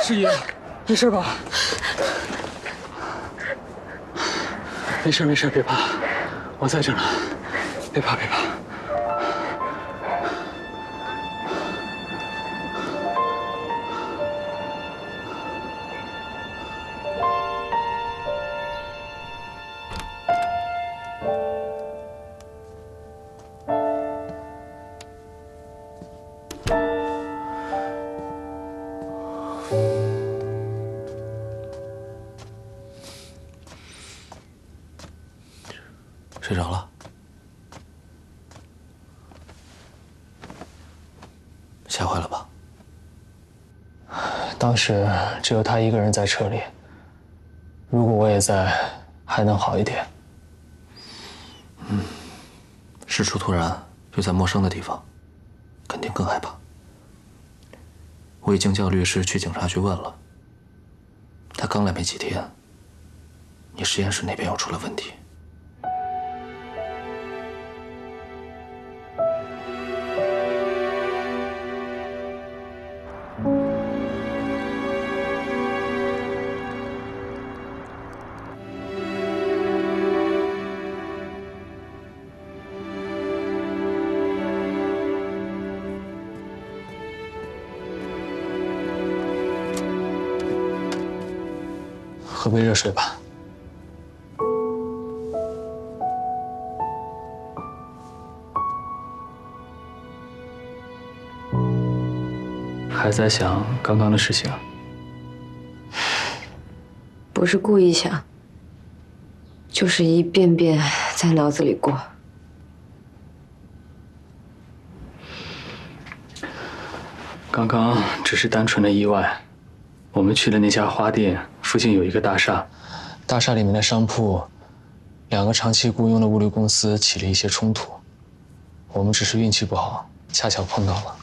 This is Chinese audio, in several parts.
师爷，没事吧？没事没事，别怕，我在这呢，别怕别怕。睡着了，吓坏了吧？当时只有他一个人在车里，如果我也在，还能好一点。事出突然，又在陌生的地方，肯定更害怕。我已经叫律师去警察局问了，他刚来没几天，你实验室那边又出了问题。喝杯热水吧。还在想刚刚的事情啊？不是故意想，就是一遍遍在脑子里过。刚刚只是单纯的意外。我们去的那家花店附近有一个大厦，大厦里面的商铺，两个长期雇佣的物流公司起了一些冲突，我们只是运气不好，恰巧碰到了。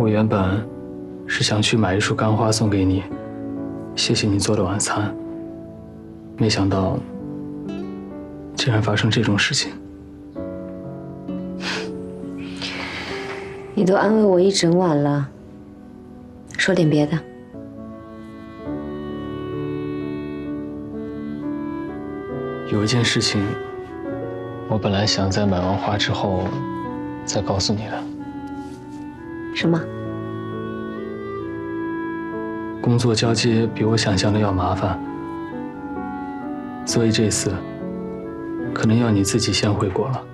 我原本是想去买一束干花送给你，谢谢你做的晚餐，没想到竟然发生这种事情。你都安慰我一整晚了，说点别的。有一件事情，我本来想在买完花之后再告诉你的。什么？工作交接比我想象的要麻烦，所以这次可能要你自己先回国了。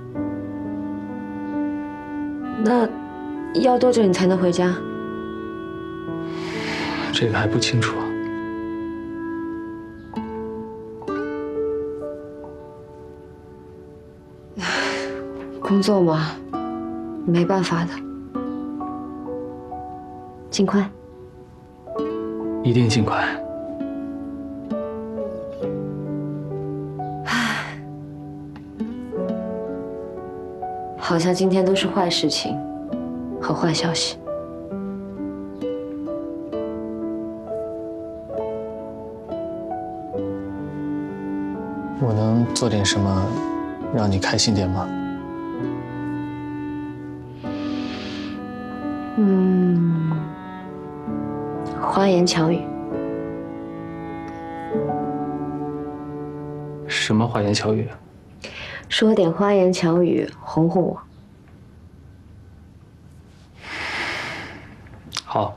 那要多久你才能回家？这个还不清楚。工作嘛，没办法的。尽快。一定尽快。好像今天都是坏事情和坏消息。我能做点什么让你开心点吗？花言巧语。什么花言巧语？说点花言巧语哄哄我。好。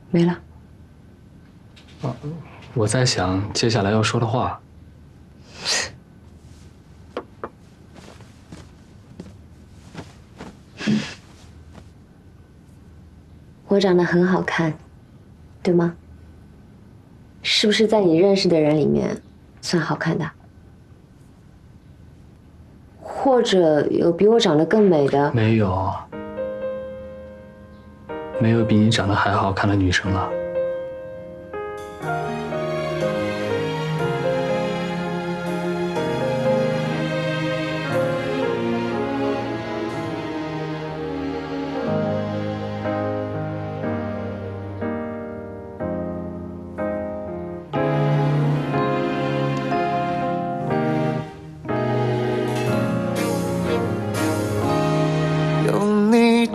没了。我在想接下来要说的话。我长得很好看，对吗？是不是在你认识的人里面算好看的？或者有比我长得更美的？没有，没有比你长得还好看的女生了。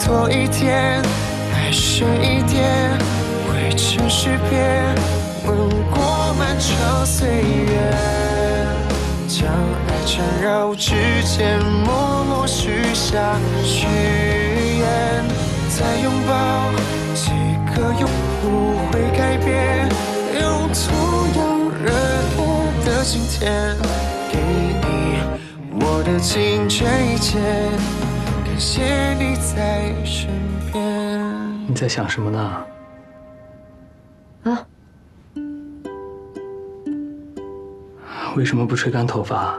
多一点，爱深一点，为城市变，吻过漫长岁月，将爱缠绕指尖，默默许下许愿，再拥抱几个永不会改变，用同样热烈的今天，给你我的尽这一切，感谢你在身边。你在想什么呢？啊？为什么不吹干头发？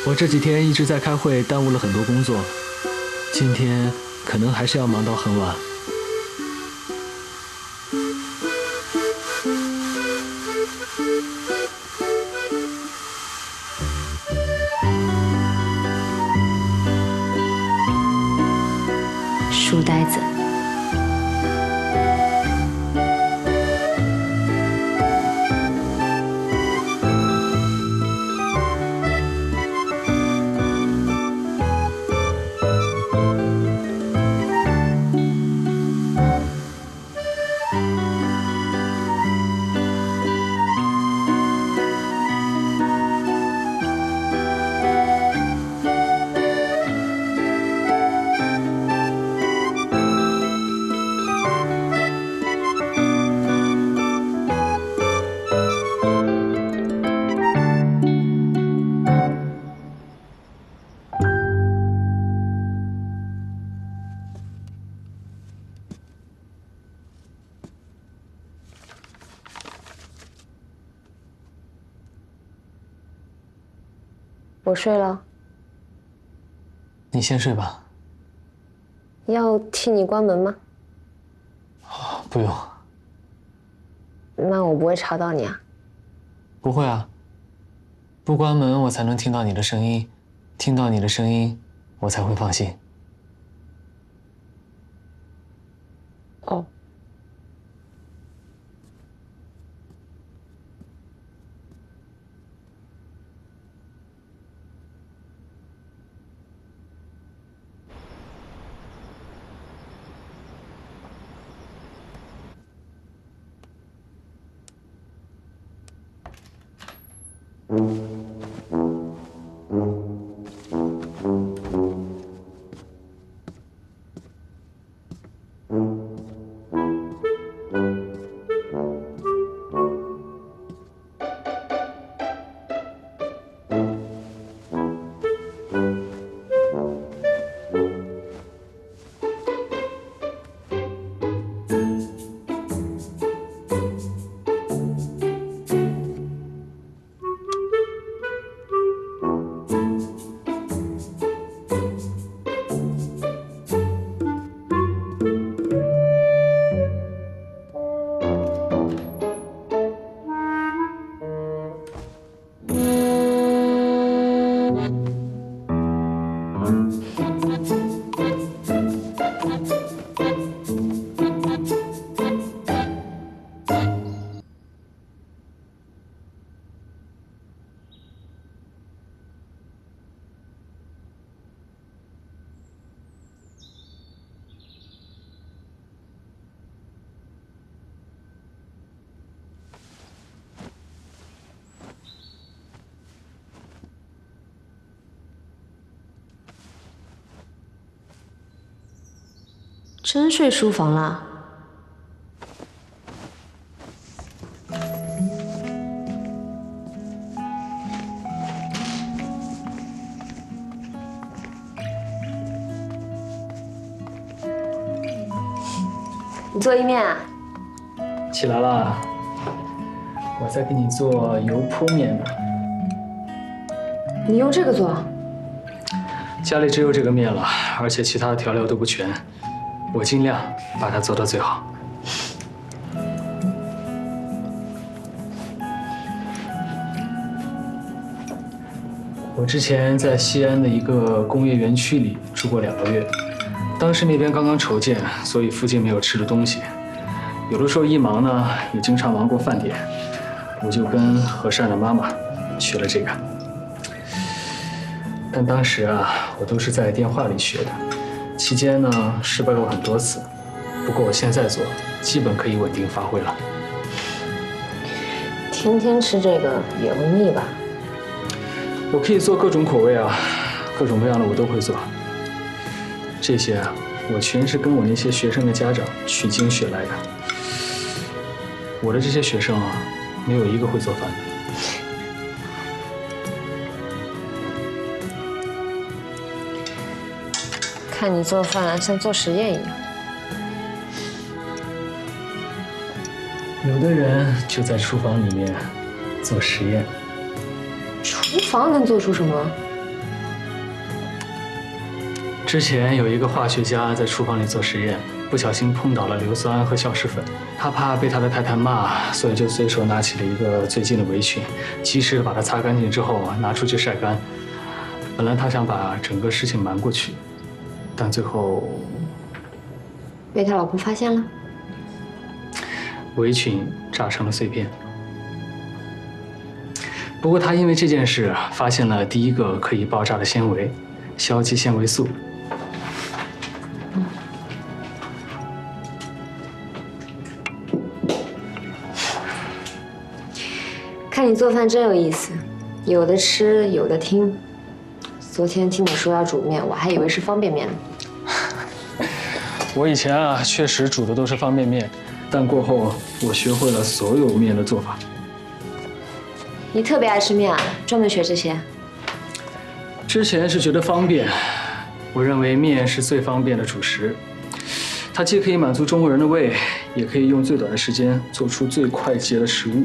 我这几天一直在开会，耽误了很多工作，今天可能还是要忙到很晚。书呆子。我睡了，你先睡吧。要替你关门吗？不用。那我不会吵到你啊。不会啊。不关门，我才能听到你的声音，听到你的声音，我才会放心。哦。真睡书房了？你做意面啊？起来了，我在给你做油泼面呢。你用这个做？家里只有这个面了，而且其他的调料都不全，我尽量把它做到最好。我之前在西安的一个工业园区里住过2个月，当时那边刚刚筹建，所以附近没有吃的东西。有的时候一忙呢，也经常忙过饭点。我就跟和善的妈妈学了这个。但当时啊，我都是在电话里学的，期间呢失败过很多次。不过我现在做，基本可以稳定发挥了。天天吃这个也会腻吧？我可以做各种口味啊，各种各样的我都会做。这些啊，我全是跟我那些学生的家长取经学来的。我的这些学生啊，没有一个会做饭的。看你做饭像做实验一样。有的人就在厨房里面做实验。厨房能做出什么？之前有一个化学家在厨房里做实验，不小心碰倒了硫酸和硝石粉，他怕被他的太太骂，所以就随手拿起了一个最近的围裙，及时把它擦干净之后拿出去晒干。本来他想把整个事情瞒过去，但最后被他老婆发现了。围裙炸成了碎片。不过他因为这件事发现了第一个可以爆炸的纤维——硝基纤维素。看你做饭真有意思，有的吃，有的听。昨天听你说要煮面，我还以为是方便面呢。我以前啊，确实煮的都是方便面，但过后我学会了所有面的做法。你特别爱吃面啊，专门学这些？之前是觉得方便，我认为面是最方便的主食，它既可以满足中国人的胃，也可以用最短的时间做出最快捷的食物。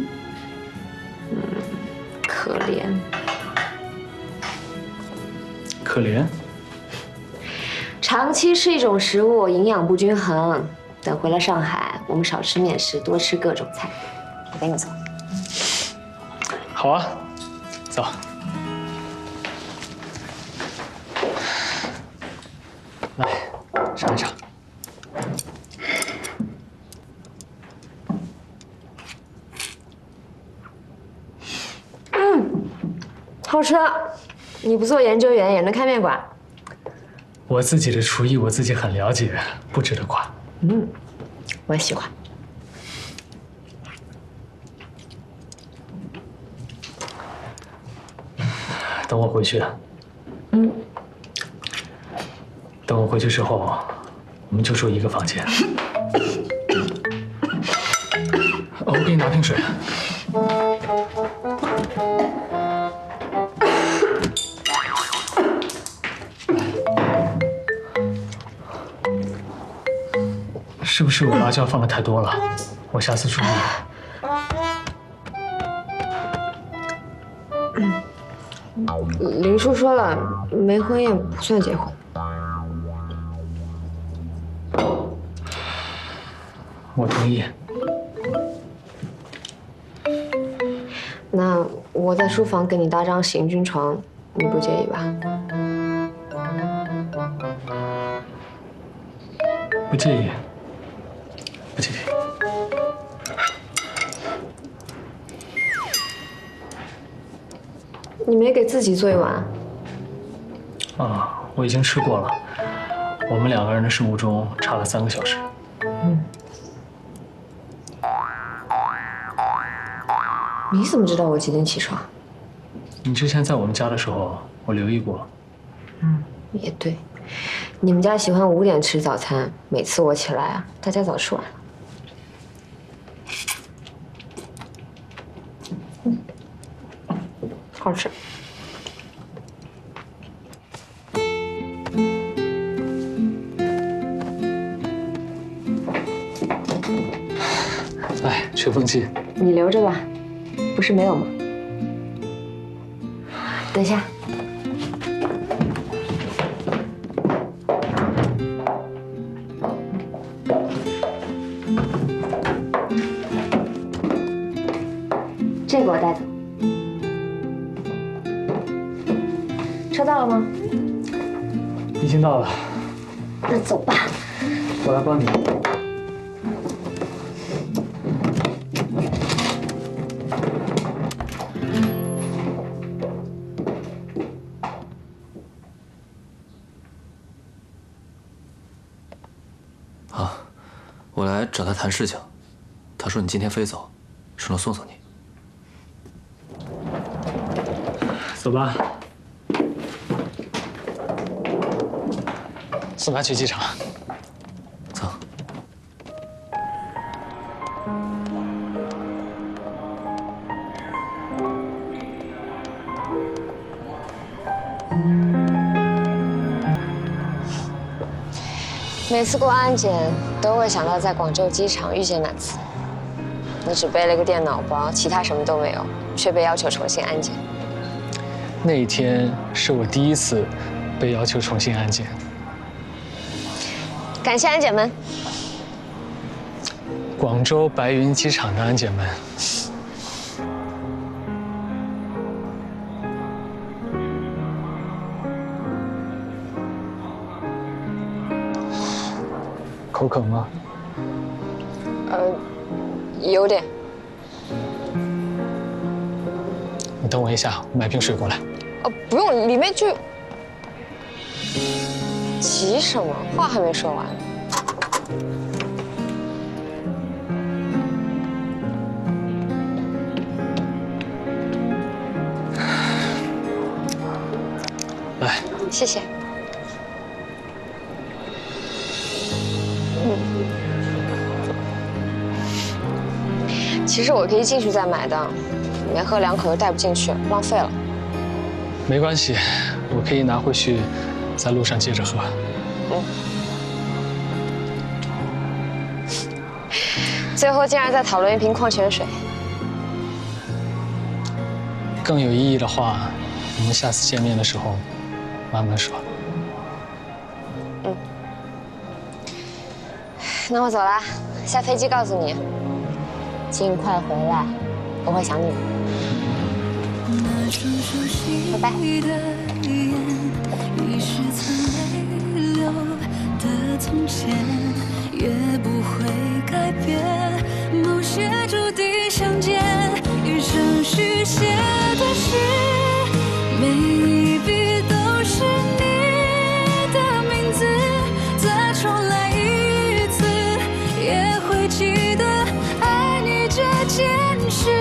可怜。可怜？长期吃一种食物，营养不均衡。等回了上海，我们少吃面食，多吃各种菜。我跟你走。好啊，走。来，尝一尝。好吃。你不做研究员也能开面馆？我自己的厨艺我自己很了解，不值得夸。我喜欢。等我回去。等我回去之后，我们就住一个房间。我给你拿瓶水。是不是我辣椒放的太多了？我下次注意。林叔说了，没婚宴不算结婚。我同意。那我在书房给你搭张行军床，你不介意吧？不介意。不介意。你没给自己做一碗？啊，我已经吃过了。我们两个人的生物钟差了3个小时。你怎么知道我几点起床？你之前在我们家的时候，我留意过。也对，你们家喜欢5点吃早餐，每次我起来啊，大家早吃完了。好吃。来，吹风机。你留着吧，不是没有吗？等一下。这个我带走。车到了吗？已经到了。那走吧。我来帮你。找他谈事情，他说你今天飞走，说能送送你。走吧，送他去机场。走。每次过安检都会想到在广州机场遇见那次，你只背了个电脑包，其他什么都没有，却被要求重新安检。那一天是我第一次被要求重新安检。感谢安检们。广州白云机场的安检们。口渴吗？有点。你等我一下，我买瓶水过来。不用，里面就……急什么？话还没说完。来，谢谢。其实我可以进去再买的，没喝2口又带不进去，浪费了。没关系，我可以拿回去，在路上接着喝。最后竟然在讨论一瓶矿泉水。更有意义的话，我们下次见面的时候慢慢说。那我走啦，下飞机告诉你，尽快回来，我会想你的。拜拜。也不会改变，某些注定相见，一生续写的诗，每一笔都是你的名字，再重来一次，也会记得爱你这件事。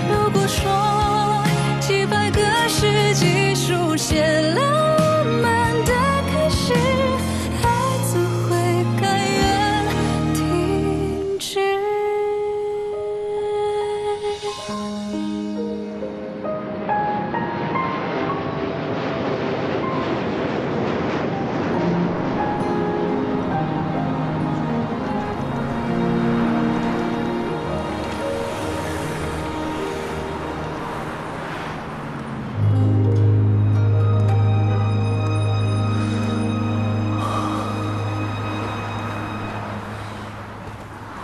如果说几百个世纪书写浪漫的开始，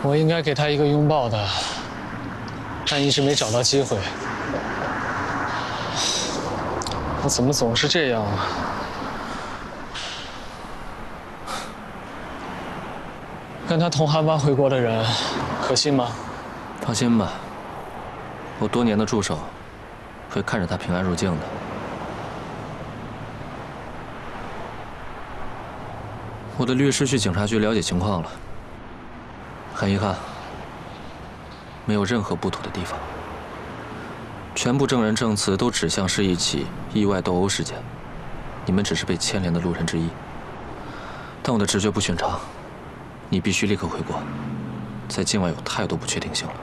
我应该给他一个拥抱的，但一直没找到机会。我怎么总是这样啊？跟他同航班回国的人，可信吗？放心吧，我多年的助手会看着他平安入境的。我的律师去警察局了解情况了。很遗憾，没有任何不妥的地方，全部证人证词都指向是一起意外斗殴事件，你们只是被牵连的路人之一。但我的直觉不寻常，你必须立刻回国，在境外有太多不确定性了。